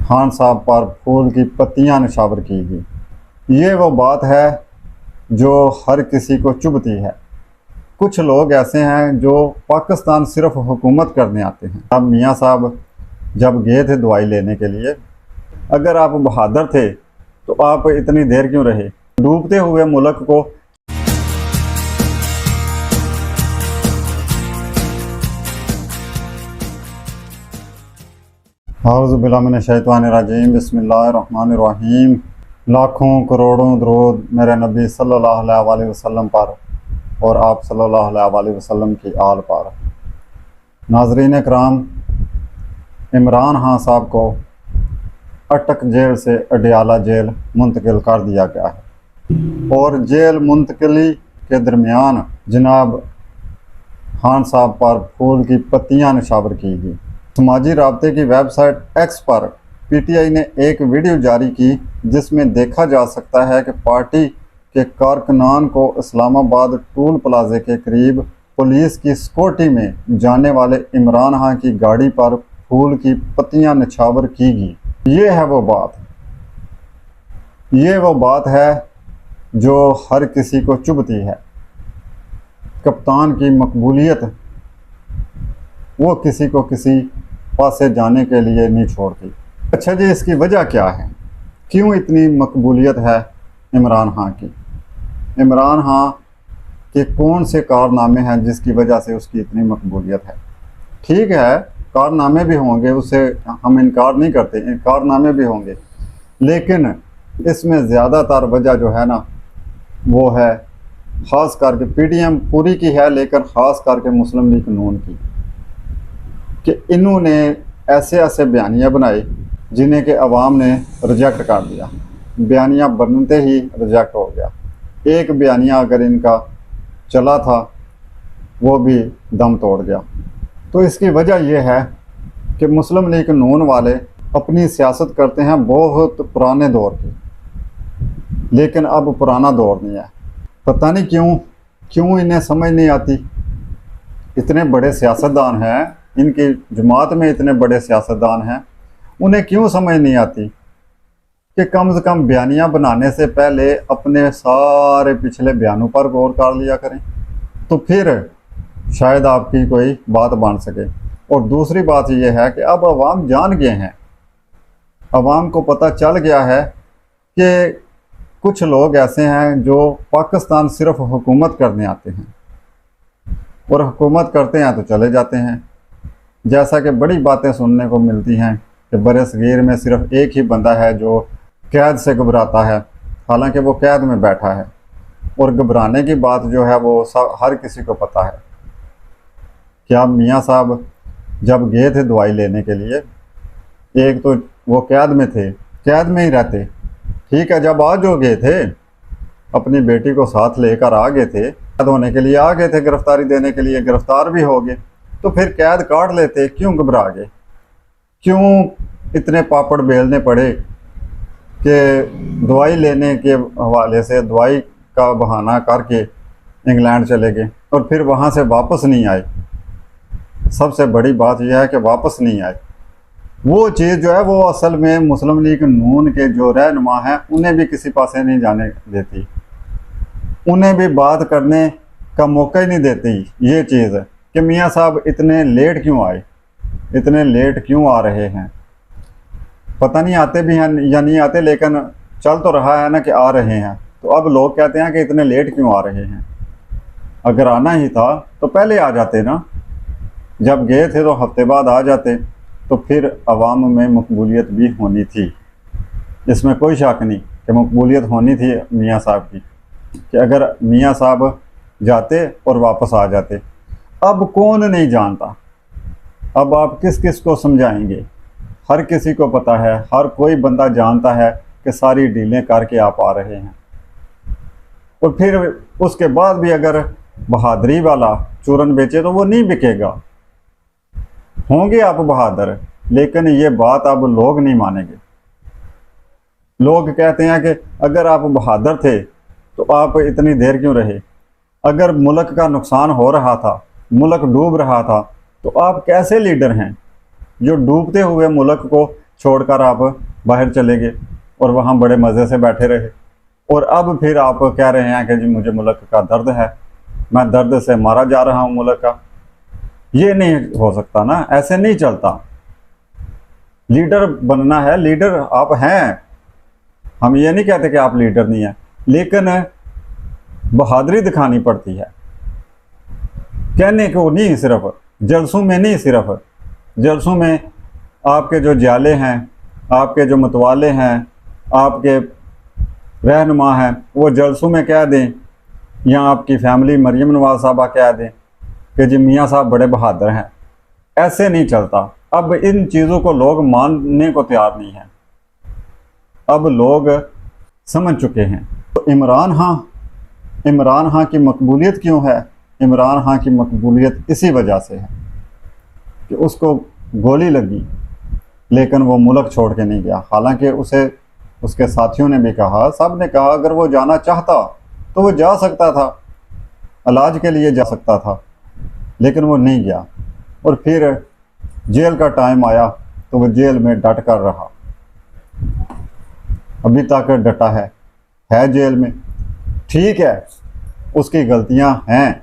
खान साहब पर फूल की पत्तियां निछावर की गई। ये वो बात है जो हर किसी को चुभती है। कुछ लोग ऐसे हैं जो पाकिस्तान सिर्फ हुकूमत करने आते हैं। अब मियाँ साहब जब गए थे दवाई लेने के लिए, अगर आप बहादुर थे तो आप इतनी देर क्यों रहे? डूबते हुए मुल्क को औज़ुबिल्लाहिमिनश्शैतानिर्रजीम बिस्मिल्लाहिर्रहमानिर्रहीम। लाखों करोड़ों दरूद मेरे नबी सल्लल्लाहु अलैहि वसल्लम पर और आप सल्लल्लाहु अलैहि वसल्लम की आल पर। नाज़रीन कराम, इमरान खान साहब को अटक जेल से अडियाला जेल मुंतकिल कर दिया गया है और जेल मुंतकिली के दरमियान जनाब खान साहब पर फूल की पत्तियां निछावर की गई। समाजी राब्ते की वेबसाइट एक्स पर पीटीआई ने एक वीडियो जारी की जिसमें देखा जा सकता है कि पार्टी के कारकुनान को इस्लामाबाद टूल प्लाजे के करीब पुलिस की सिक्योरिटी में जाने वाले इमरान खान की गाड़ी पर फूल की पत्तियां निछावर की गई। ये है वो बात, ये वो बात है जो हर किसी को चुभती है। कप्तान की मकबूलियत वो किसी को किसी पासे जाने के लिए नहीं छोड़ती। अच्छा जी, इसकी वजह क्या है? क्यों इतनी मकबूलियत है इमरान खान की? इमरान खान के कौन से कारनामे हैं जिसकी वजह से उसकी इतनी मकबूलियत है? ठीक है, कारनामे भी होंगे, उससे हम इनकार नहीं करते, कारनामे भी होंगे, लेकिन इसमें ज़्यादातर वजह जो है ना वो है ख़ास करके पीटीएम पूरी की है, लेकिन ख़ास करके मुस्लिम लीग नून की, कि इन्होंने ऐसे ऐसे बयानियाँ बनाए जिन्हें के अवाम ने रिजेक्ट कर दिया। बयानियाँ बनते ही रिजेक्ट हो गया। एक बयानिया अगर इनका चला था वो भी दम तोड़ गया। तो इसकी वजह यह है कि मुस्लिम लीग नून वाले अपनी सियासत करते हैं बहुत पुराने दौर की, लेकिन अब पुराना दौर नहीं है। पता नहीं क्यों इन्हें समझ नहीं आती। इतने बड़े सियासतदान हैं, इनकी जमात में इतने बड़े सियासतदान हैं, उन्हें क्यों समझ नहीं आती कि कम से कम बयानियाँ बनाने से पहले अपने सारे पिछले बयानों पर गौर कर लिया करें, तो फिर शायद आपकी कोई बात बन सके। और दूसरी बात यह है कि अब अवाम जान गए हैं, अवाम को पता चल गया है कि कुछ लोग ऐसे हैं जो पाकिस्तान सिर्फ हुकूमत करने आते हैं और हुकूमत करते हैं तो चले जाते हैं। जैसा कि बड़ी बातें सुनने को मिलती हैं कि बरसगीर में सिर्फ एक ही बंदा है जो कैद से घबराता है, हालांकि वो कैद में बैठा है। और घबराने की बात जो है वो हर किसी को पता है। क्या मियाँ साहब जब गए थे दवाई लेने के लिए, एक तो वो कैद में थे, कैद में ही रहते, ठीक है, जब आज हो गए थे अपनी बेटी को साथ लेकर आ गए थे, कैद होने के लिए आ गए थे, गिरफ्तारी देने के लिए, गिरफ्तार भी हो गए, तो फिर कैद काट लेते, क्यों घबरा गए? क्यों इतने पापड़ बेलने पड़े कि दवाई लेने के हवाले से दवाई का बहाना करके इंग्लैंड चले गए और फिर वहाँ से वापस नहीं आए? सबसे बड़ी बात यह है कि वापस नहीं आए। वो चीज़ जो है वो असल में मुस्लिम लीग नून के जो रहनुमा हैं उन्हें भी किसी पासे नहीं जाने देती, उन्हें भी बात करने का मौका ही नहीं देती। ये चीज़ कि मियाँ साहब इतने लेट क्यों आए, इतने लेट क्यों आ रहे हैं? पता नहीं आते भी हैं या नहीं आते, लेकिन चल तो रहा है ना कि आ रहे हैं। तो अब लोग कहते हैं कि इतने लेट क्यों आ रहे हैं? अगर आना ही था तो पहले आ जाते ना, जब गए थे तो हफ्ते बाद आ जाते, तो फिर अवाम में मकबूलियत भी होनी थी। इसमें कोई शक नहीं कि मकबूलियत होनी थी मियाँ साहब की, कि अगर मियाँ साहब जाते और वापस आ जाते। अब कौन नहीं जानता, अब आप किस किस को समझाएंगे? हर किसी को पता है, हर कोई बंदा जानता है कि सारी डीलें करके आप आ रहे हैं। और फिर उसके बाद भी अगर बहादुरी वाला चूरन बेचे तो वो नहीं बिकेगा। होंगे आप बहादुर, लेकिन ये बात अब लोग नहीं मानेंगे। लोग कहते हैं कि अगर आप बहादुर थे तो आप इतनी देर क्यों रहे? अगर मुल्क का नुकसान हो रहा था, मुल्क डूब रहा था, तो आप कैसे लीडर हैं जो डूबते हुए मुल्क को छोड़कर आप बाहर चले गए और वहाँ बड़े मज़े से बैठे रहे, और अब फिर आप कह रहे हैं कि जी मुझे मुल्क का दर्द है, मैं दर्द से मारा जा रहा हूँ मुल्क का। ये नहीं हो सकता ना, ऐसे नहीं चलता। लीडर बनना है, लीडर आप हैं, हम ये नहीं कहते कि आप लीडर नहीं हैं, लेकिन बहादुरी दिखानी पड़ती है। कहने को नहीं, सिर्फ जलसों में नहीं, सिर्फ जलसों में आपके जो जाले हैं, आपके जो मतवाले हैं, आपके रहनुमा हैं, वो जलसों में कह दें, या आपकी फैमिली मरीम नवाज साहबा कह दें कि जी मियाँ साहब बड़े बहादुर हैं। ऐसे नहीं चलता। अब इन चीज़ों को लोग मानने को तैयार नहीं हैं, अब लोग समझ चुके हैं। तो इमरान खां की मकबूलियत क्यों है? इमरान खां की मकबूलियत इसी वजह से है कि उसको गोली लगी लेकिन वो मुल्क छोड़ के नहीं गया। हालांकि उसे उसके साथियों ने भी कहा, सब ने कहा अगर वो जाना चाहता तो वो जा सकता था, इलाज के लिए जा सकता था, लेकिन वो नहीं गया। और फिर जेल का टाइम आया तो वो जेल में डट कर रहा, अभी तक डटा है जेल में। ठीक है, उसकी गलतियां हैं,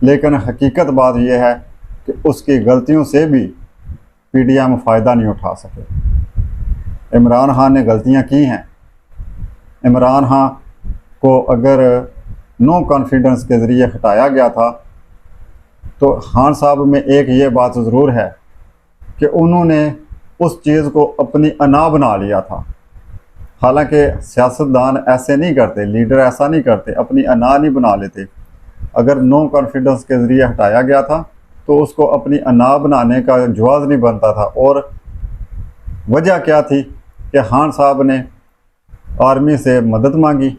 लेकिन हकीकत बात यह है कि उसकी गलतियों से भी पीडीएम फ़ायदा नहीं उठा सके। इमरान खान ने गलतियां की हैं। इमरान खान को अगर नो कॉन्फिडेंस के ज़रिए हटाया गया था तो खान साहब में एक ये बात ज़रूर है कि उन्होंने उस चीज़ को अपनी अना बना लिया था। हालांकि सियासतदान ऐसे नहीं करते, लीडर ऐसा नहीं करते, अपनी अना नहीं बना लेते। अगर नो कॉन्फिडेंस के ज़रिए हटाया गया था तो उसको अपनी अना बनाने का जवाज़ नहीं बनता था। और वजह क्या थी कि खान साहब ने आर्मी से मदद मांगी।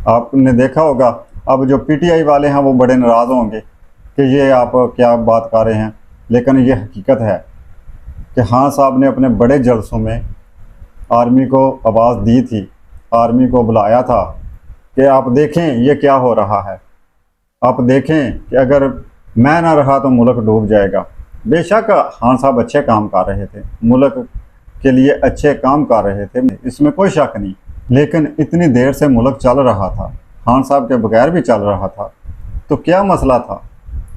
आपने देखा होगा, अब जो पीटीआई वाले हैं वो बड़े नाराज़ होंगे कि ये आप क्या बात कर रहे हैं, लेकिन ये हकीकत है कि खान साहब ने अपने बड़े जलसों में आर्मी को आवाज़ दी थी, आर्मी को बुलाया था कि आप देखें ये क्या हो रहा है, आप देखें कि अगर मैं ना रहा तो मुल्क डूब जाएगा। बेशक खान साहब अच्छे काम कर रहे थे, मुल्क के लिए अच्छे काम कर रहे थे, इसमें कोई शक नहीं, लेकिन इतनी देर से मुल्क चल रहा था, खान साहब के बगैर भी चल रहा था, तो क्या मसला था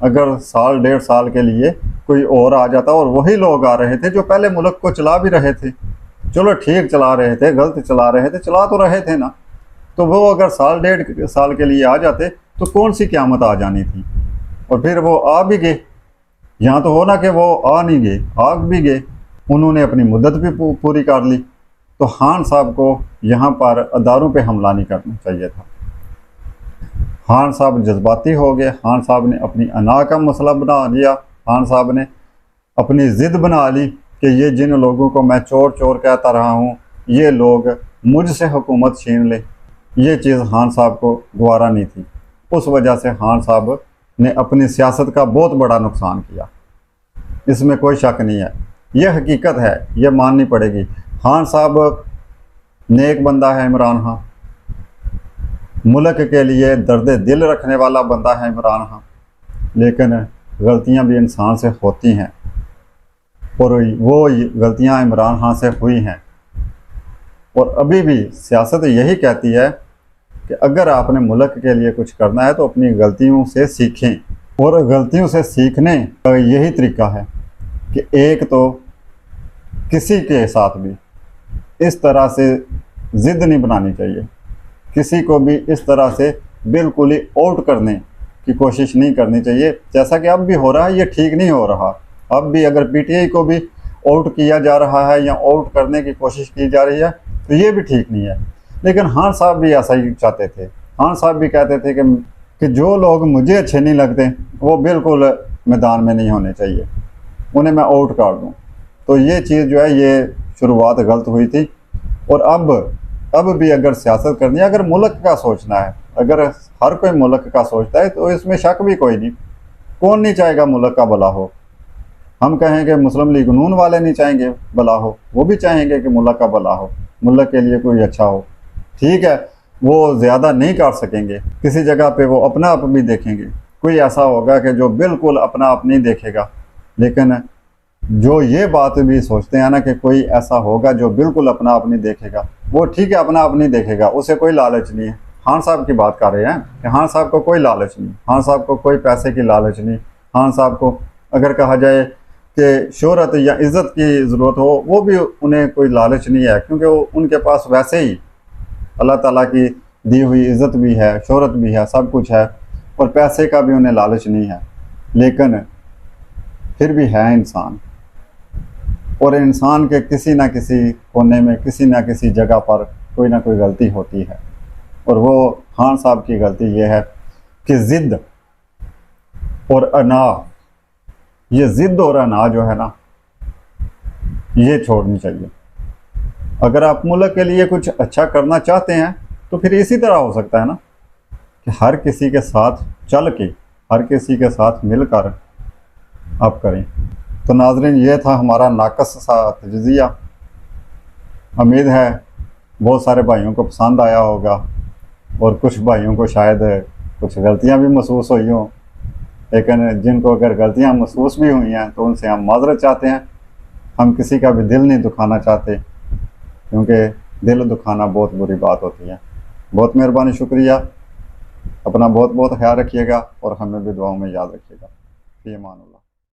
अगर साल डेढ़ साल के लिए कोई और आ जाता और वही लोग आ रहे थे जो पहले मुल्क को चला भी रहे थे। चलो ठीक चला रहे थे, गलत चला रहे थे, चला तो रहे थे ना, तो वो अगर साल डेढ़ साल के लिए आ जाते तो कौन सी क़यामत आ जानी थी। और फिर वो आ भी गए, यहाँ तो हो ना कि वो आ नहीं गए, आ भी गए, उन्होंने अपनी मुद्दत भी पूरी कर ली। तो खान साहब को यहाँ पर अदारों पे हमला नहीं करना चाहिए था। खान साहब जज्बाती हो गए, खान साहब ने अपनी अना का मसला बना लिया, खान साहब ने अपनी ज़िद बना ली कि ये जिन लोगों को मैं चोर चोर कहता रहा हूँ ये लोग मुझसे हुकूमत छीन ले। ये चीज़ खान साहब को गवारा नहीं थी। उस वजह से खान साहब ने अपनी सियासत का बहुत बड़ा नुकसान किया, इसमें कोई शक नहीं है, ये हकीकत है, ये माननी पड़ेगी। खान साहब नेक बंदा है इमरान खां, मुल्क के लिए दर्द दिल रखने वाला बंदा है इमरान खां, लेकिन गलतियां भी इंसान से होती हैं और वो गलतियां इमरान खां से हुई हैं। और अभी भी सियासत यही कहती है कि अगर आपने मुल्क के लिए कुछ करना है तो अपनी गलतियों से सीखें, और गलतियों से सीखने का यही तरीका है कि एक तो किसी के साथ भी इस तरह से ज़िद नहीं बनानी चाहिए, किसी को भी इस तरह से बिल्कुल ही आउट करने की कोशिश नहीं करनी चाहिए। जैसा कि अब भी हो रहा है, ये ठीक नहीं हो रहा। अब भी अगर पीटीआई को भी आउट किया जा रहा है या आउट करने की कोशिश की जा रही है तो ये भी ठीक नहीं है। लेकिन खान साहब भी ऐसा ही चाहते थे, खान साहब भी कहते थे कि जो लोग मुझे अच्छे नहीं लगते वो बिल्कुल मैदान में नहीं होने चाहिए, उन्हें मैं आउट कर दूँ। तो ये चीज़ जो है ये शुरुआत गलत हुई थी। और अब भी अगर सियासत करनी है, अगर मुल्क का सोचना है, अगर हर कोई मुल्क का सोचता है तो इसमें शक भी कोई नहीं। कौन नहीं चाहेगा मुल्क का भला हो? हम कहेंगे मुस्लिम लीग नून वाले नहीं चाहेंगे भला हो, वो भी चाहेंगे कि मुल्क का भला हो, मुल्क के लिए कोई अच्छा हो। ठीक है, वो ज़्यादा नहीं कर सकेंगे, किसी जगह पे वो अपना आप भी देखेंगे, कोई ऐसा होगा कि जो बिल्कुल अपना आप नहीं देखेगा, लेकिन जो ये बात भी सोचते हैं ना कि कोई ऐसा होगा जो बिल्कुल अपना आप नहीं देखेगा, वो ठीक है अपना आप नहीं देखेगा, उसे कोई लालच नहीं है। खान साहब की बात कर रहे हैं कि खान साहब को कोई लालच नहीं, खान साहब को कोई पैसे की लालच नहीं। खान साहब को अगर कहा जाए कि शोहरत या इज़्ज़त की ज़रूरत हो, वो भी उन्हें कोई लालच नहीं है, क्योंकि वो उनके पास वैसे ही अल्लाह ताला की दी हुई इज़्ज़त भी है, शोहरत भी है, सब कुछ है, और पैसे का भी उन्हें लालच नहीं है। लेकिन फिर भी है इंसान, और इंसान के किसी ना किसी कोने में, किसी ना किसी जगह पर कोई ना कोई गलती होती है। और वो खान साहब की गलती ये है कि ज़िद्द और अना, ये ज़िद्द और अना जो है ना, ये छोड़नी चाहिए। अगर आप मुल्क के लिए कुछ अच्छा करना चाहते हैं तो फिर इसी तरह हो सकता है ना, कि हर किसी के साथ चल के, हर किसी के साथ मिलकर आप करें। तो नाज़रीन, ये था हमारा नाकस सा तज्ज़िया। उम्मीद है बहुत सारे भाइयों को पसंद आया होगा, और कुछ भाइयों को शायद कुछ गलतियां भी महसूस हुई हों। लेकिन जिनको अगर गलतियां महसूस भी हुई हैं तो उनसे हम माज़रत चाहते हैं। हम किसी का भी दिल नहीं दुखाना चाहते, क्योंकि दिल दुखाना बहुत बुरी बात होती है। बहुत मेहरबानी, शुक्रिया। अपना बहुत बहुत ख्याल रखिएगा और हमें भी दुआओं में याद रखिएगा। फ़ी अमान अल्लाह।